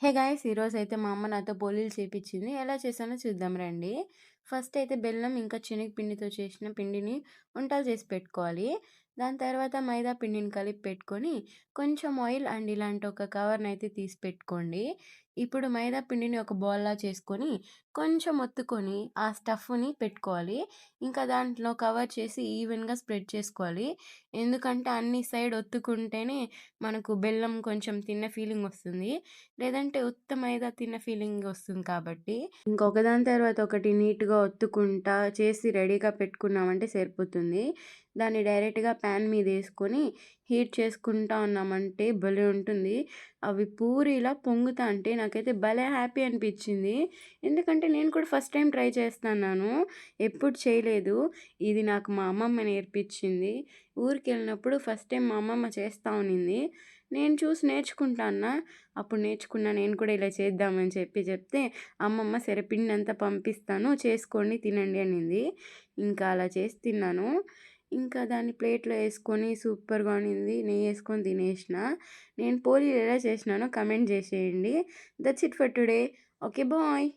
Hey guys! ఈరోజైతే మా అమ్మ నాతో పోలీలు చేపిచ్చింది. ఎలా చేశానో చూద్దాం రండి. ఫస్ట్ అయితే బెల్లం ఇంకా శనగపిండితో చేసిన పిండిని ఉండలు చేసి పెట్టుకోవాలి. దాని తర్వాత మైదా పిండిని కలిపి పెట్టుకొని, కొంచెం ఆయిల్ అండ్ ఇలాంటి ఒక కవర్‌నైతే తీసి పెట్టుకోండి. ఇప్పుడు మైదా పిండిని ఒక బాల్‌లా చేసుకొని, కొంచెం ఒత్తుకొని ఆ స్టఫ్‌ని పెట్టుకోవాలి. ఇంకా దాంట్లో కవర్ చేసి ఈవెన్‌గా స్ప్రెడ్ చేసుకోవాలి. ఎందుకంటే అన్ని సైడ్ ఒత్తుకుంటేనే మనకు బెల్లం కొంచెం తిన్న ఫీలింగ్ వస్తుంది. లేదంటే ఉత్త మైదా తిన్న ఫీలింగ్ వస్తుంది కాబట్టి, ఇంకొకదాని తర్వాత ఒకటి నీట్‌గా ఒత్తుకుంటా చేసి రెడీగా పెట్టుకున్నామంటే సరిపోతుంది. దాన్ని డైరెక్ట్‌గా ప్యాన్ మీదేసుకొని హీట్ చేసుకుంటా ఉన్నామంటే భలే ఉంటుంది. అవి పూరిలా పొంగుతా అంటే నాకైతే భలే హ్యాపీ అనిపిచ్చింది. ఎందుకంటే నేను కూడా ఫస్ట్ టైమ్ ట్రై చేస్తన్నాను. ఎప్పుడు చేయలేదు. ఇది నాకు మా అమ్మమ్మ నేర్పించింది. ఊరికెళ్ళినప్పుడు ఫస్ట్ టైమ్ మా అమ్మమ్మ చేస్తా ఉన్నింది. నేను చూసి నేర్చుకుంటాన్నా. అప్పుడు నేర్చుకున్నా నేను కూడా ఇలా చేద్దామని చెప్తే అమ్మమ్మ సరే పిండంతా పంపిస్తాను చేసుకోండి తినండి అనింది. ఇంకా అలా చేసి తిన్నాను. ఇంకా దాన్ని ప్లేట్‌లో యేసుకొని సూపర్‌గా ఉన్నింది. నెయ్యేసుకొని తినేసిన. నేను పోలీలు ఎలా చేసినానో కామెంట్ చేసేయండి. That's it for today. Okay. Bye.